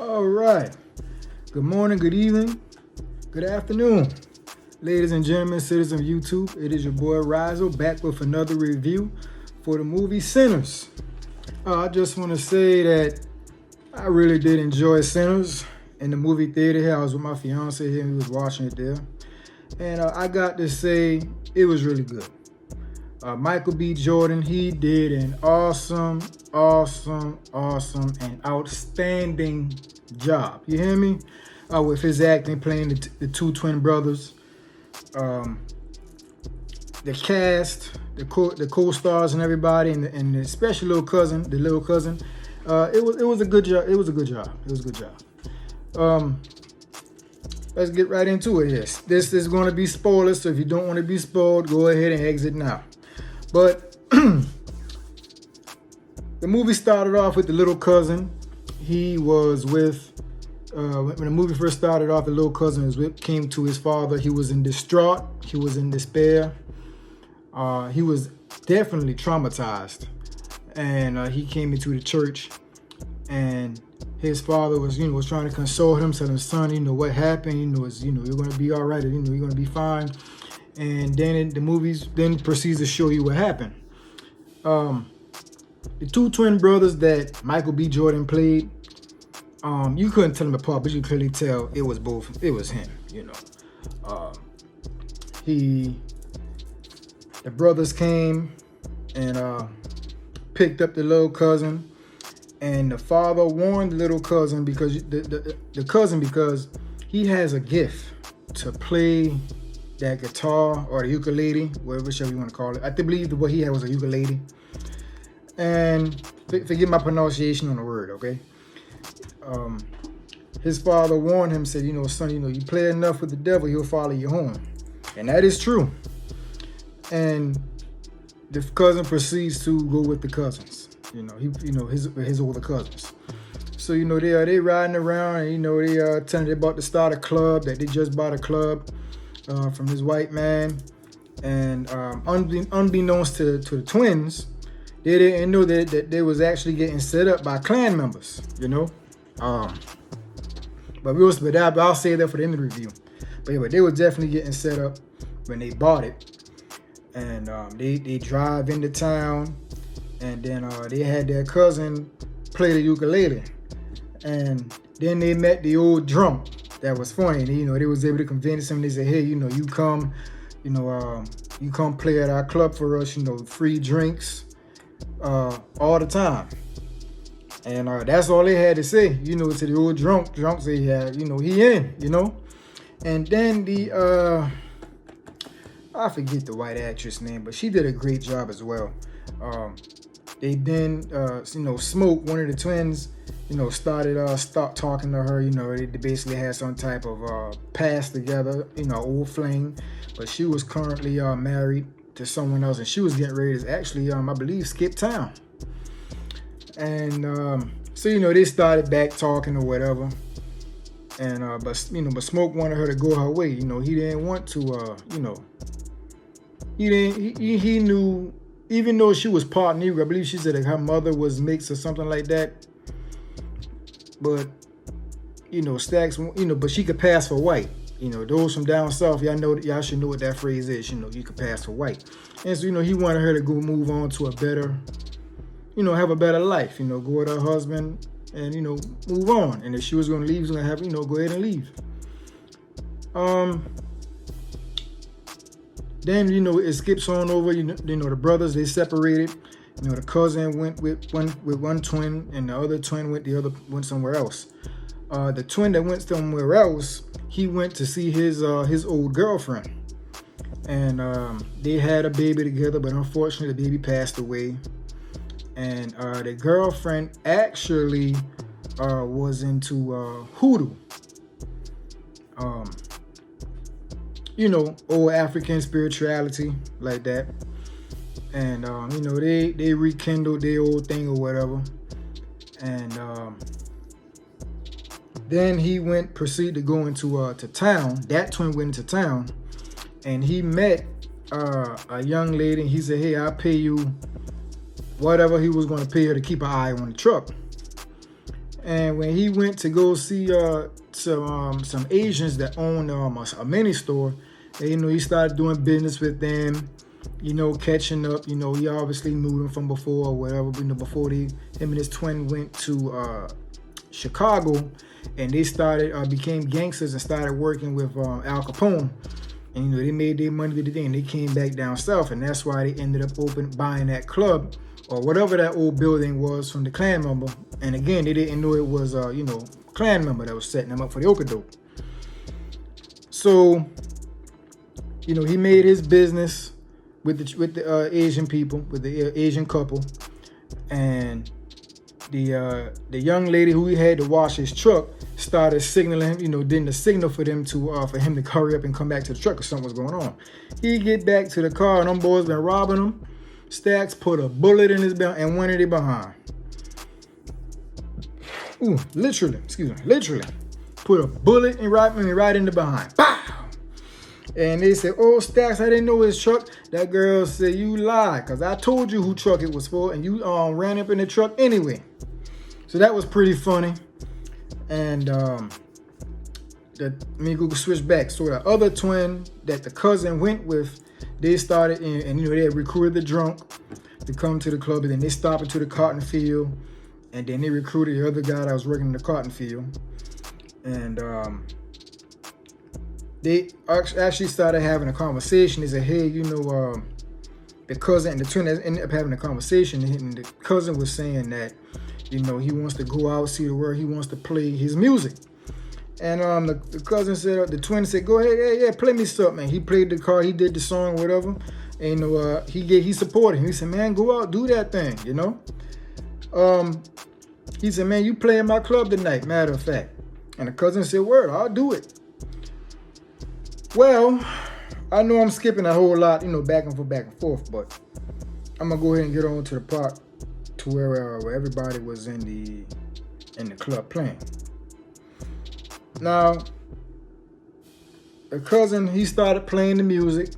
All right. Good morning, good evening, good afternoon. Ladies and gentlemen, citizens of YouTube, it is your boy Rizel back with another review for the movie Sinners. I just want to say that I really did enjoy Sinners in the movie theater here. I was with my fiance here and we was watching it there. And I got to say, it was really good. Michael B. Jordan, he did an awesome, and outstanding job. You hear me? With his acting, playing the two twin brothers. The cast, the co-stars and everybody, and especially the little cousin. It was a good job. It was a good job. Let's get right into it here. This is going to be spoilers, so if you don't want to be spoiled, go ahead and exit now. But the movie started off with the little cousin. He was with, when the movie first started off, the little cousin came to his father. He was in distraught. He was in despair. He was definitely traumatized. And he came into the church, and his father was trying to console him, telling him, son, what happened, you're going to be all right, you're going to be fine. And then the movies then proceeds to show you what happened. The two twin brothers that Michael B. Jordan played, you couldn't tell them apart, but you could clearly tell it was him, the brothers came and picked up the little cousin, and the father warned the little cousin because because he has a gift to play that guitar or the ukulele, whichever you want to call it. I believe what he had was a ukulele. And forget my pronunciation on the word, okay? His father warned him, said, son, you play enough with the devil, he'll follow you home. And that is true. And the cousin proceeds to go with the cousins, his older cousins. So, they riding around and, they telling them about to start a club, that they just bought a club from this white man. And unbeknownst to the twins, they didn't know that they was actually getting set up by Klan members, But I'll say that for the end of the review. But they were definitely getting set up when they bought it. And they drive into town, and then they had their cousin play the ukulele. And then they met the old drunk. That was funny. And, they was able to convince him. They said, hey, you come, you come play at our club for us, free drinks all the time. And that's all they had to say, to the old drunk. Drunk said, yeah, he in, And then I forget the white actress name, but she did a great job as well. They then, Smoke, one of the twins, stopped talking to her. They basically had some type of past together, old fling. But she was currently married to someone else, and she was getting ready to actually, I believe, skip town. And so they started back talking or whatever. And but Smoke wanted her to go her way. He didn't want to. He knew, even though she was part Negro, I believe she said that her mother was mixed or something like that. But Stacks, but she could pass for white. Those from down south, y'all should know what that phrase is. You could pass for white. And so he wanted her to go move on to a better, have a better life. Go with her husband and move on. And if she was gonna leave, he was gonna have go ahead and leave. Then it skips on over. The brothers, they separated. The cousin went with one twin, and the other twin went somewhere else. The twin that went somewhere else, he went to see his old girlfriend, and they had a baby together. But unfortunately, the baby passed away. And the girlfriend actually was into hoodoo. Old African spirituality like that. And, they rekindled their old thing or whatever. And then he proceeded to go into to town. That twin went into town. And he met a young lady. And he said, hey, I'll pay you whatever he was going to pay her to keep an eye on the truck. And when he went to go see some Asians that owned a mini store, and, he started doing business with them, catching up. He obviously knew them from before or whatever. Before him and his twin went to Chicago, and they became gangsters and started working with Al Capone. And they made their money with the thing. They came back down south, and that's why they ended up buying that club or whatever that old building was from the Klan member. And again, they didn't know it was Klan member that was setting them up for the okadoke. So, he made his business with the Asian people, with the Asian couple, and the young lady who he had to wash his truck started signaling him, then the signal for them for him to hurry up and come back to the truck because something was going on. He get back to the car and them boys been robbing him. Stacks put a bullet in his belt and went in it behind. Literally put a bullet right in the behind. Bow! And they said, "Oh, Stacks, I didn't know his truck." That girl said, "You lied, because I told you who truck it was for, and you ran up in the truck anyway." So that was pretty funny. And go switch back. So the other twin that the cousin went with, they started, and they had recruited the drunk to come to the club, and then they stopped into the cotton field, and then they recruited the other guy that was working in the cotton field. And they actually started having a conversation. They said, "Hey, the cousin and the twin ended up having a conversation." And the cousin was saying that, he wants to go out, see the world. He wants to play his music. And the cousin said, the twin said, "Go ahead, yeah, play me something." He played the car. He did the song, whatever. And he supported him. He said, "Man, go out, do that thing, He said, "Man, you play in my club tonight, matter of fact." And the cousin said, "Word, I'll do it." Well, I know I'm skipping a whole lot, back and forth, but I'm gonna go ahead and get on to the part to where everybody was in the club playing. Now, the cousin, he started playing the music,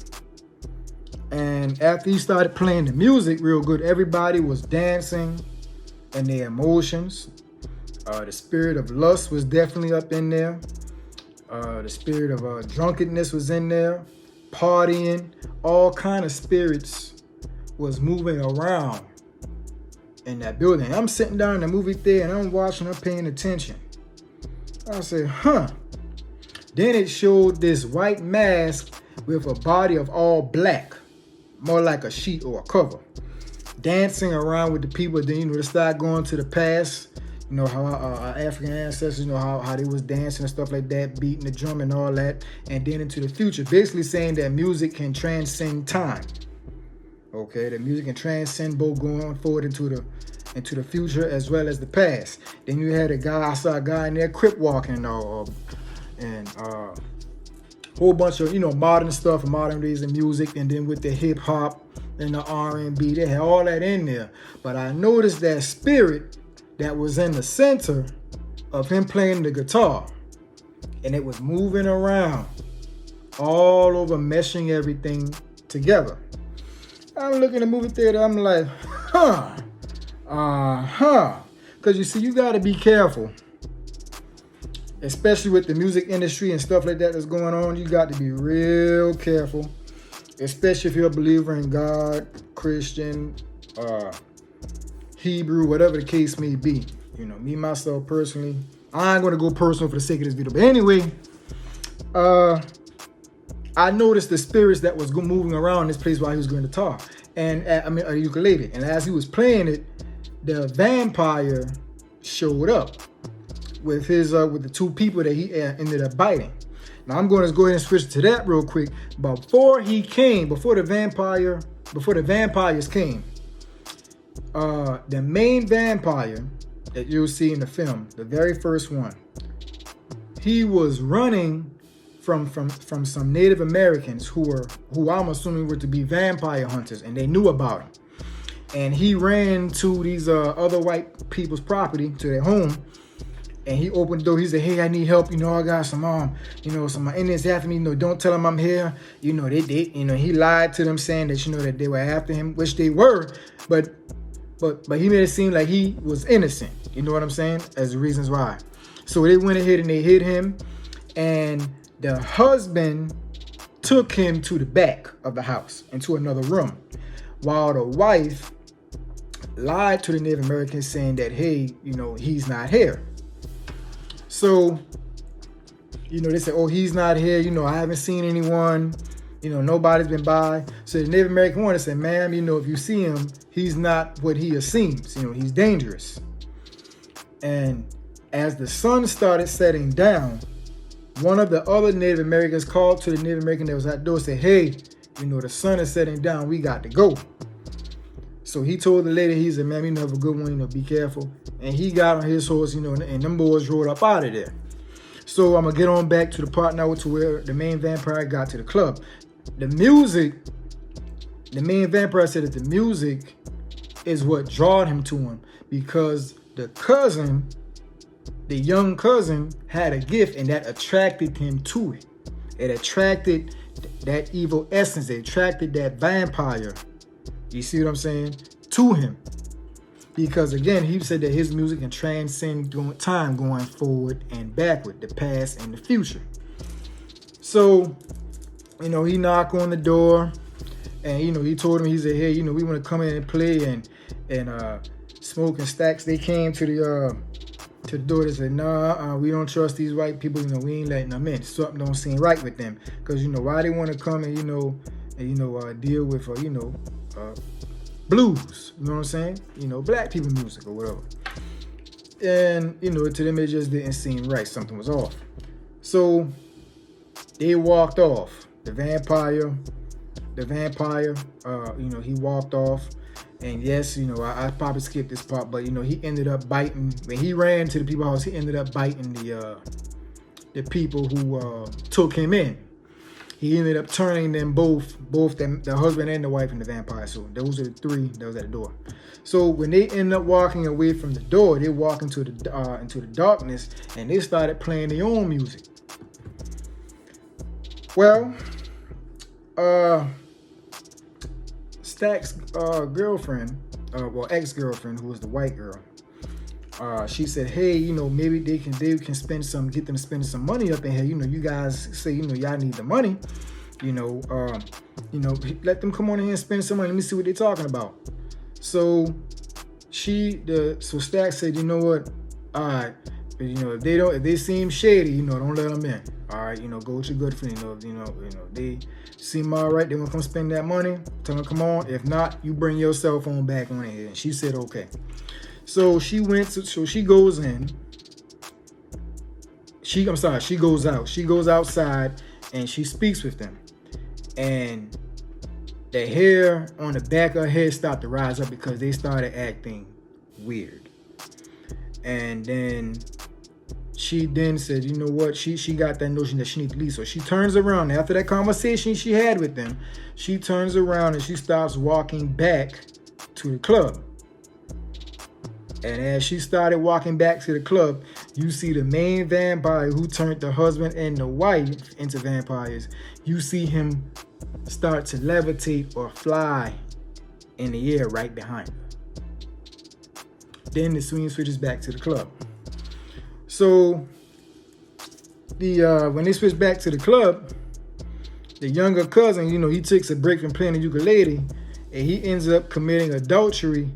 and after he started playing the music real good, everybody was dancing and their emotions. The spirit of lust was definitely up in there. The spirit of drunkenness was in there, partying, all kind of spirits was moving around in that building. I'm sitting down in the movie theater and I'm watching, I'm paying attention. I said, Then it showed this white mask with a body of all black, more like a sheet or a cover, dancing around with the people. Then, they start going to the past. How our African ancestors, how they was dancing and stuff like that, beating the drum and all that, and then into the future, basically saying that music can transcend time. Okay, the music can transcend both going forward into the future as well as the past. Then you had I saw a guy in there crip walking and whole bunch of modern stuff, modern days of music, and then with the hip hop and the R&B, they had all that in there. But I noticed that spirit that was in the center of him playing the guitar, and it was moving around all over, meshing everything together. I'm looking at the movie theater, I'm like, because you see, you got to be careful, especially with the music industry and stuff like that that's going on. You got to be real careful, especially if you're a believer in God, Christian, Hebrew, whatever the case may be. Me, myself, personally, I ain't going to go personal for the sake of this video. But anyway, I noticed the spirits that was moving around this place while he was going to guitar. And, a ukulele. And as he was playing it, the vampire showed up with the two people that he ended up biting. Now, I'm going to go ahead and switch to that real quick. Before the vampires came, the main vampire that you'll see in the film, the very first one, he was running from some Native Americans who I'm assuming were to be vampire hunters, and they knew about him. And he ran to these other white people's property, to their home, and he opened the door. He said, "Hey, I need help. I got some some Indians after me. Don't tell them I'm here." He lied to them, saying that that they were after him, which they were. But but he made it seem like he was innocent. You know what I'm saying? As the reasons why. So they went ahead and they hit him, and the husband took him to the back of the house into another room, while the wife lied to the Native Americans saying that, hey, he's not here. So, they said, oh, he's not here. I haven't seen anyone. Nobody's been by. So the Native American woman said, ma'am, if you see him, he's not what he seems. He's dangerous. And as the sun started setting down, one of the other Native Americans called to the Native American that was at the door and said, hey, the sun is setting down. We got to go. So he told the lady, he said, ma'am, have a good one, be careful. And he got on his horse, and them boys rode up out of there. So I'm going to get on back to the part now to where the main vampire got to the club. The main vampire said that the music is what drawed him to him, because the young cousin had a gift, and that attracted him to it. It attracted that evil essence. It attracted that vampire. You see what I'm saying? To him. Because again, he said that his music can transcend time, going forward and backward, the past and the future. So, he knocked on the door, and he told him, he said, hey, we want to come in and play, and Smoke and Stacks, they came to the door. They said, nah, we don't trust these white people. We ain't letting them in. Something don't seem right with them, because why they want to come and deal with blues, you know what I'm saying? Black people music or whatever. And, to them it just didn't seem right. Something was off. So they walked off. The vampire, he walked off. And yes, I probably skipped this part, but, he ended up biting. When he ran to the people's house, he ended up biting the people who took him in. He ended up turning them both the husband and the wife into vampires. So those are the three that was at the door. So when they ended up walking away from the door, they walked into the darkness, and they started playing their own music. Well, Stack's girlfriend, ex-girlfriend, who was the white girl, she said, hey, maybe they can get them to spend some money up in here. You guys say, y'all need the money. Let them come on in here and spend some money. Let me see what they're talking about. So Stack said, you know what? All right. But, if they seem shady, don't let them in. All right, go with your good friend. They seem all right. They want to come spend that money. Tell them, come on. If not, you bring your cell phone back on in here. And she said, okay. So she goes in. She goes out. She goes outside, and she speaks with them. And the hair on the back of her head started to rise up because they started acting weird. And then she then said, you know what? She got that notion that she needs to leave. So she turns around. After that conversation she had with them, she turns around and she starts walking back to the club. And as she started walking back to the club, you see the main vampire who turned the husband and the wife into vampires. You see him start to levitate or fly in the air right behind her. Then the scene switches back to the club. So when they switch back to the club, the younger cousin, he takes a break from playing the ukulele, and he ends up committing adultery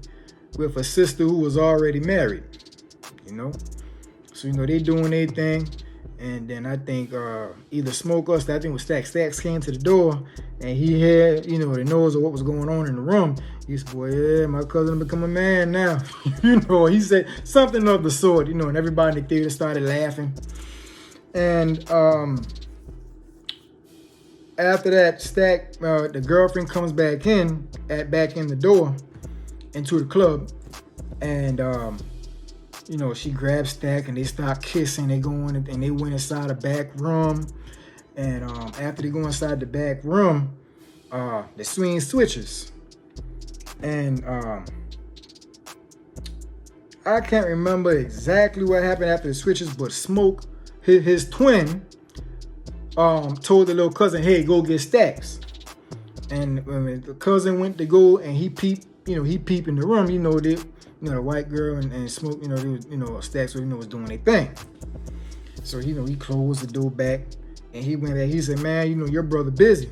with a sister who was already married. So they doing their thing. And then I think either Smoke or I think it was Stacks came to the door, and he had, the nose of what was going on in the room. He said, boy, yeah, my cousin become a man now. He said something of the sort, and everybody in the theater started laughing. And after that, Stack, the girlfriend comes back in the door into the club, and she grabs Stack and they start kissing. They go in and they went inside a back room. And after they go inside the back room, the scene switches. And I can't remember exactly what happened after the switches, but Smoke, his twin, told the little cousin, hey, go get Stacks. And when the cousin went to go and he peeped he peeped in the room. The white girl and Smoke, they was, Stacks, was doing their thing. So, he closed the door back and he went back. He said, man, your brother busy,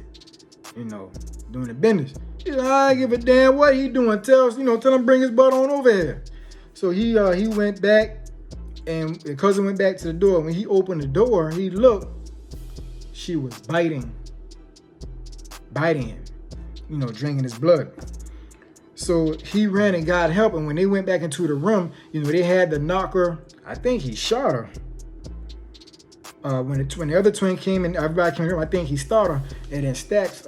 doing the business. He said, I give a damn what he doing. Tell him bring his butt on over here. So he went back, and the cousin went back to the door. When he opened the door, he looked, she was biting him, drinking his blood. So he ran and got help, and when they went back into the room, they had the knocker. I think he shot her. When the other twin came and everybody came here, I think he started her, and then Stacks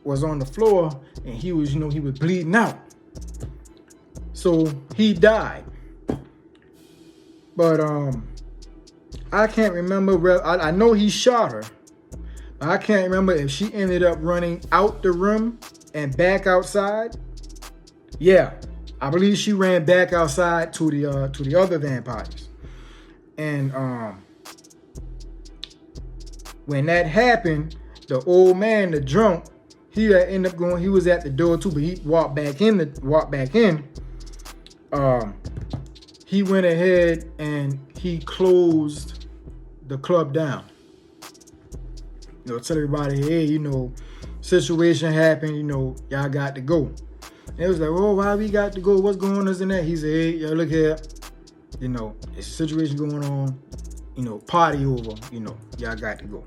was on the floor, and he was bleeding out. So he died. But I can't remember. I know he shot her. But I can't remember if she ended up running out the room and back outside. Yeah, I believe she ran back outside to the other vampires. And when that happened, the old man, the drunk, he ended up going. He was at the door too, but he walked back in. He went ahead and he closed the club down. Tell everybody, hey, situation happened. Y'all got to go. And it was like, oh, why we got to go? What's going on? This and that. He said, hey, y'all look here. It's a situation going on. Party over. Y'all got to go.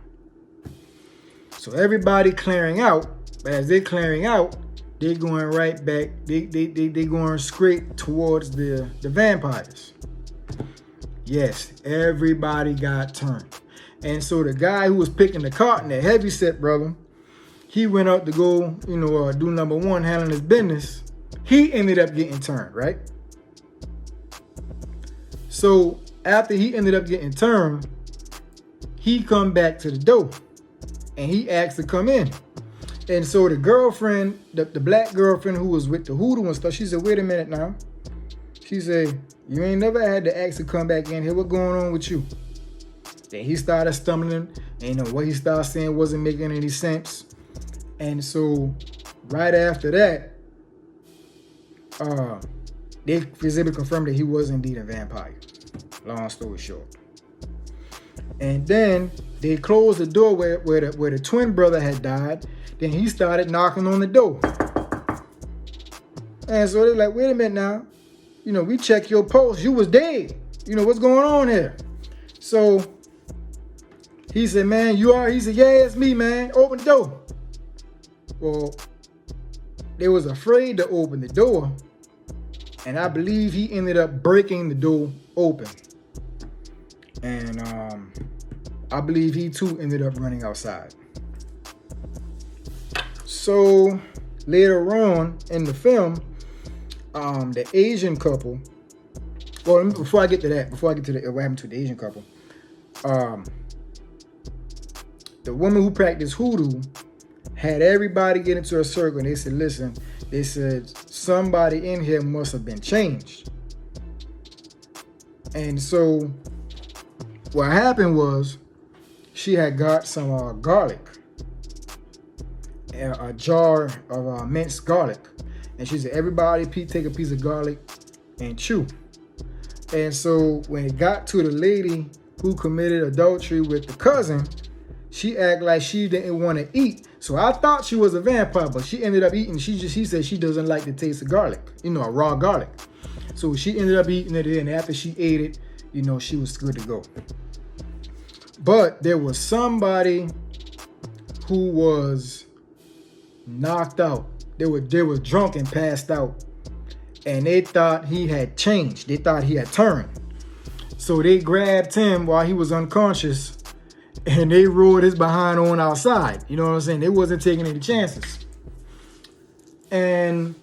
So everybody clearing out. But as they're clearing out, they're going right back. They going straight towards the vampires. Yes, everybody got turned. And so the guy who was picking the carton, the heavyset brother, he went up to go, do number one, handling his business. He ended up getting turned, right? So after he ended up getting turned, he come back to the door and he asked to come in. And so the girlfriend, the black girlfriend who was with the hoodoo and stuff, she said, wait a minute now. She said, you ain't never had to ask to come back in here. What's going on with you? Then he started stumbling, and what he started saying wasn't making any sense. And so right after that, they was able to confirm that he was indeed a vampire. Long story short. And then they closed the door where the twin brother had died. Then he started knocking on the door. And so they're like, wait a minute now. We check your pulse. You was dead. What's going on here? So he said, man, you are? He said, yeah, it's me, man. Open the door. Well, they was afraid to open the door. And I believe he ended up breaking the door open. And I believe he too ended up running outside. So later on in the film, the Asian couple, well, before I get to what happened to the Asian couple, the woman who practiced hoodoo had everybody get into a circle, and they said, listen, somebody in here must have been changed. And so what happened was she had got some garlic, a jar of minced garlic. And she said, everybody take a piece of garlic and chew. And so when it got to the lady who committed adultery with the cousin, she acted like she didn't want to eat. So I thought she was a vampire, but she ended up eating. She said she doesn't like the taste of garlic, a raw garlic. So she ended up eating it, and after she ate it, she was good to go. But there was somebody who was knocked out. They were drunk and passed out, and they thought he had changed. They thought he had turned. So they grabbed him while he was unconscious, and they rolled his behind on outside. You know what I'm saying? They wasn't taking any chances. And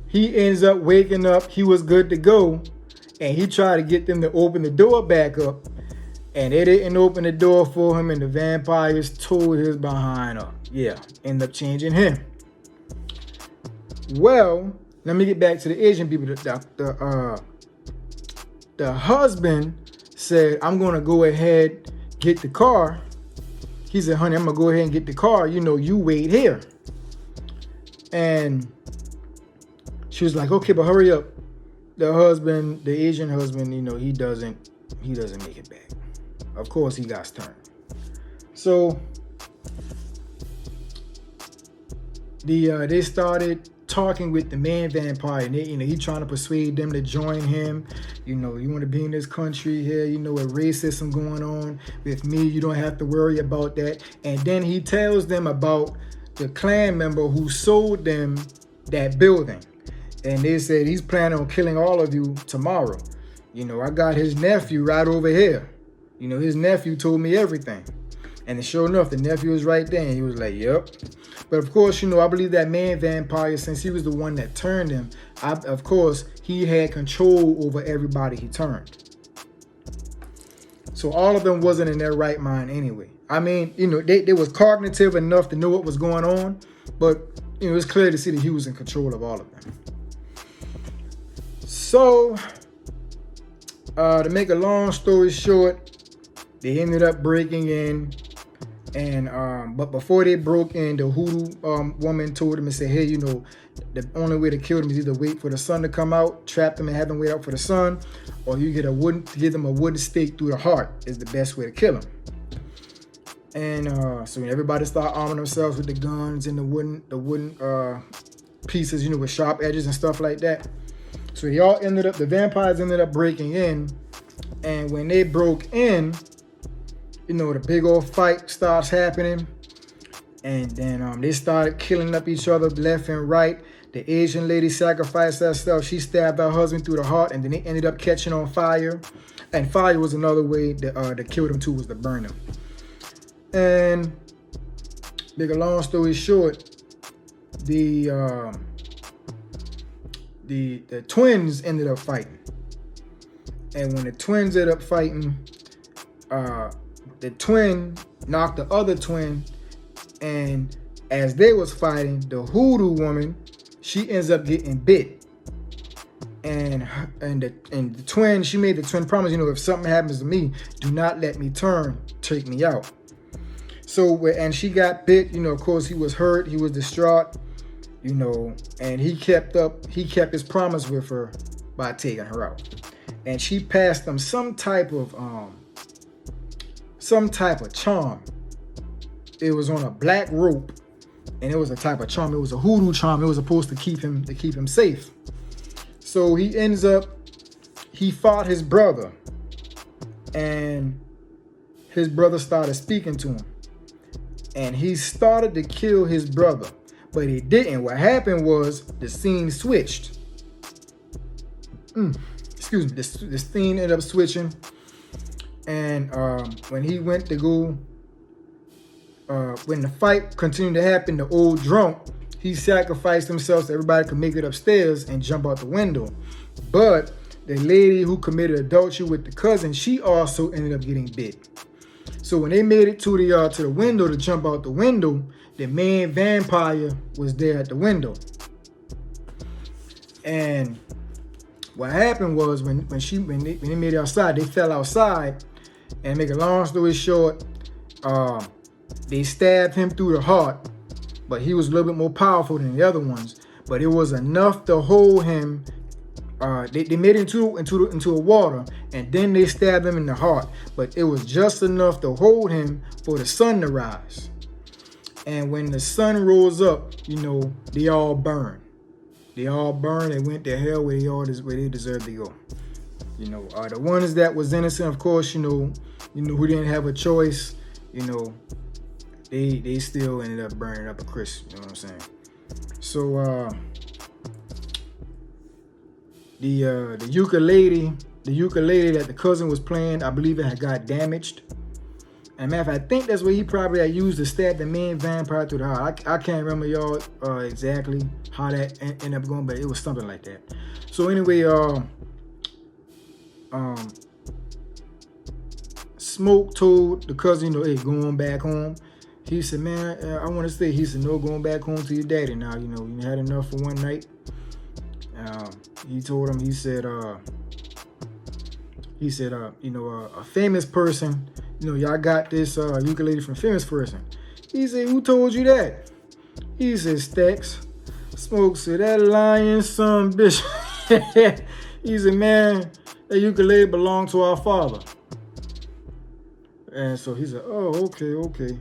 he ends up waking up. He was good to go, and he tried to get them to open the door back up, and they didn't open the door for him, and the vampires tore his behind up. Yeah, end up changing him. Well, let me get back to the Asian people. The husband said, I'm going to go ahead, get the car. He said, honey, I'm going to go ahead and get the car. You wait here. And she was like, okay, but hurry up. The husband, the Asian husband, he doesn't make it back. Of course, he got turned. So they started talking with the man vampire, and he trying to persuade them to join him. You want to be in this country here, with racism going on. With me, you don't have to worry about that. And then he tells them about the clan member who sold them that building. And they said he's planning on killing all of you tomorrow. I got his nephew right over here. His nephew told me everything. And sure enough, the nephew was right there. And he was like, yep. But of course, I believe that man vampire, since he was the one that turned him, of course, he had control over everybody he turned. So all of them wasn't in their right mind anyway. I mean, they was cognitive enough to know what was going on. But, it was clear to see that he was in control of all of them. So, to make a long story short, they ended up breaking in. And but before they broke in, the hoodoo woman told them and said, hey, the only way to kill them is either wait for the sun to come out, trap them and have them wait out for the sun, or you give them a wooden stake through the heart is the best way to kill them. And so everybody started arming themselves with the guns and the wooden pieces, with sharp edges and stuff like that. So the vampires ended up breaking in, and when they broke in, the big old fight starts happening, and then they started killing up each other left and right. The Asian lady sacrificed herself. She stabbed her husband through the heart, and then they ended up catching on fire. And fire was another way to kill them too, was to burn them. And make a long story short, the twins ended up fighting. And when the twins ended up fighting, the twin knocked the other twin, and as they was fighting, the hoodoo woman, she ends up getting bit. And the twin, she made the twin promise, if something happens to me, do not let me turn, take me out. So, and she got bit, of course he was hurt, he was distraught, and he kept his promise with her by taking her out. And she passed them some type of charm. It was on a black rope, and it was a type of charm. It was a hoodoo charm. It was supposed to keep him safe. So he fought his brother, and his brother started speaking to him, and he started to kill his brother, but he didn't. What happened was the scene switched. Excuse me. The scene ended up switching. And when he went to go, when the fight continued to happen, the old drunk, he sacrificed himself so everybody could make it upstairs and jump out the window. But the lady who committed adultery with the cousin, she also ended up getting bit. So when they made it to the window to jump out the window, the man vampire was there at the window. And what happened was when they made it outside, they fell outside. And make a long story short, they stabbed him through the heart, but he was a little bit more powerful than the other ones. But it was enough to hold him. They made it into a water, and then they stabbed him in the heart. But it was just enough to hold him for the sun to rise. And when the sun rose up, they all burned. They all burned. They went to hell where they deserved to go. The ones that was innocent, of course, who didn't have a choice, they still ended up burning up a crisp. You know what I'm saying? So the ukulele that the cousin was playing, I believe it had got damaged. And matter of fact, I think that's what he probably had used to stab the main vampire through the heart. I can't remember y'all exactly how that ended up going, but it was something like that. So anyway, Smoke told the cousin, hey, go on back home. He said, man, I want to stay. He said, no, going back home to your daddy now. You had enough for one night. He told him, he said, a famous person, y'all got this ukulele from a famous person. He said, who told you that? He said, Stacks. Smoke said, that lying son bitch. He said, man, that ukulele belonged to our father. And so he said, oh, okay.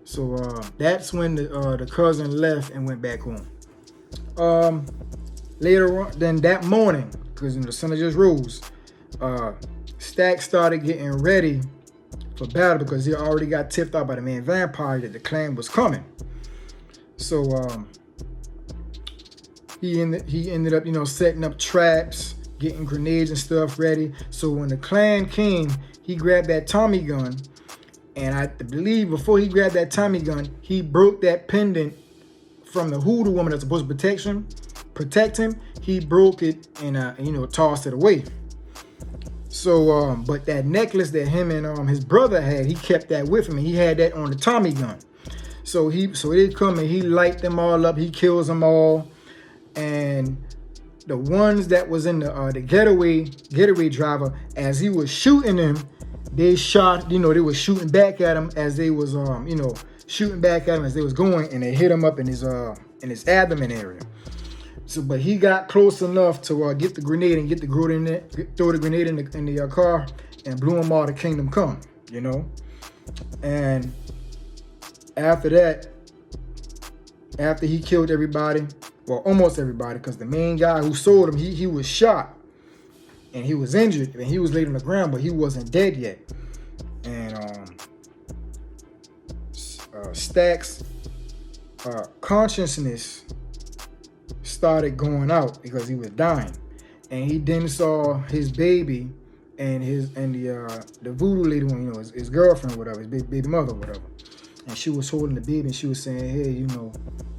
So that's when the cousin left and went back home. Later on, then that morning, because the sun had just rose, Stack started getting ready for battle because he already got tipped off by the main vampire that the clan was coming. So he ended up, setting up traps, getting grenades and stuff ready. So when the clan came, he grabbed that Tommy gun, and I believe before he grabbed that Tommy gun, he broke that pendant from the hoodoo woman that's supposed to protect him. He broke it and tossed it away. So but that necklace that him and his brother had, he kept that with him, and he had that on the Tommy gun. So they come and he light them all up, he kills them all, and the ones that was in the getaway driver, as he was shooting them, they shot, they was shooting back at him as they was shooting back at him as they was going, and they hit him up in his abdomen area. So, but he got close enough to get the grenade and throw the grenade in the car, and blew them all to Kingdom Come, And after that, after he killed everybody, well, almost everybody, because the main guy who sold him, he was shot, and he was injured, and he was laid on the ground, but he wasn't dead yet. And Stack's consciousness started going out because he was dying, and he then saw his baby and the voodoo lady, his girlfriend, whatever, his baby mother, whatever, and she was holding the baby, and she was saying, hey,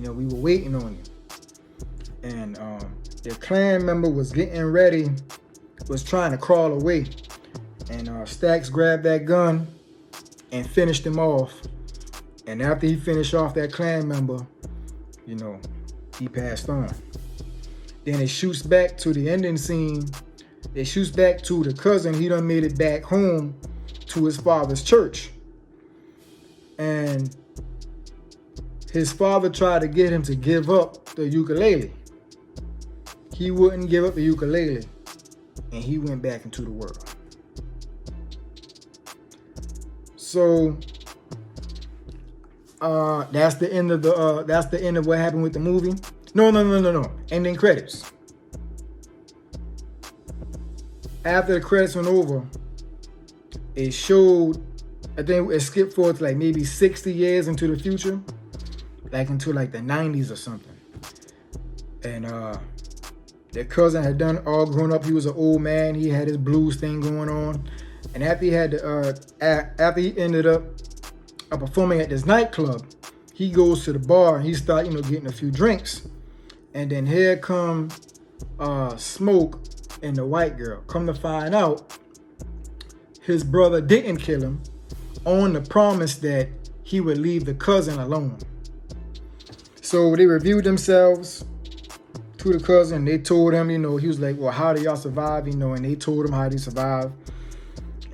we were waiting on you. And their clan member was getting ready, was trying to crawl away, and Stacks grabbed that gun and finished him off. And after he finished off that clan member, he passed on. Then it shoots back to the ending scene. It shoots back to the cousin. He done made it back home to his father's church. And his father tried to get him to give up the ukulele. He wouldn't give up the ukulele, and he went back into the world. So that's the end of what happened with the movie. No. Ending credits. After the credits went over, it showed, I think it skipped forward to like maybe 60 years into the future, like into like the 90s or something. And their cousin had done all grown up. He was an old man. He had his blues thing going on. And after he ended up performing at this nightclub, he goes to the bar and he starts, getting a few drinks. And then here come Smoke and the white girl. Come to find out, his brother didn't kill him on the promise that he would leave the cousin alone. So they reviewed themselves to the cousin. They told him, he was like, well, how do y'all survive? And they told him how they survived.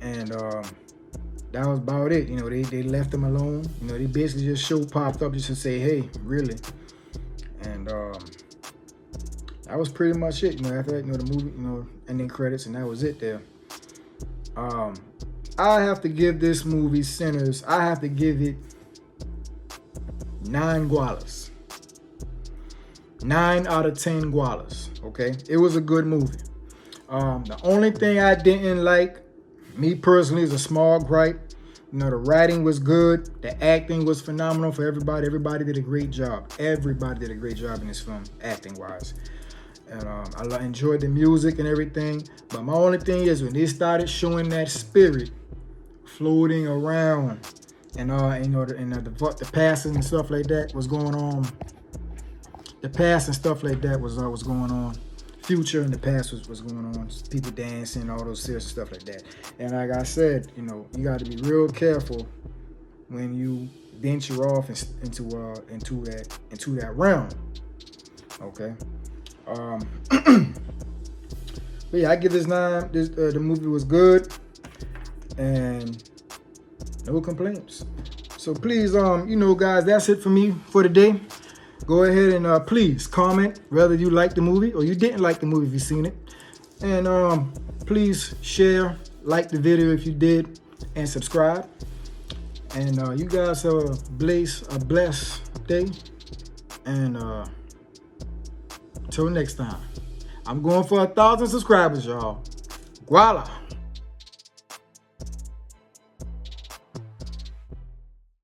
And that was about it. They left him alone. They basically just popped up just to say, hey, really. And that was pretty much it. After that, the movie, ending credits, and that was it there. I have to give this movie, Sinners, I have to give it 9 gualas. 9 out of 10 gualas, okay? It was a good movie. The only thing I didn't like, me personally, is a small gripe. The writing was good. The acting was phenomenal for everybody. Everybody did a great job. Everybody did a great job in this film, acting-wise. And I enjoyed the music and everything. But my only thing is when they started showing that spirit floating around, and the passing and stuff like that was going on. The past and stuff like that was going on. Future and the past was going on. People dancing, all those serious stuff like that. And like I said, you got to be real careful when you venture off into that realm. Okay. But yeah, I give this 9. The movie was good, and no complaints. So please, guys, that's it for me for today. go ahead and please comment whether you liked the movie or you didn't like the movie if you've seen it. And please share, like the video if you did, and subscribe. And you guys have a blessed day. And till next time, I'm going for 1,000 subscribers, y'all. Voila.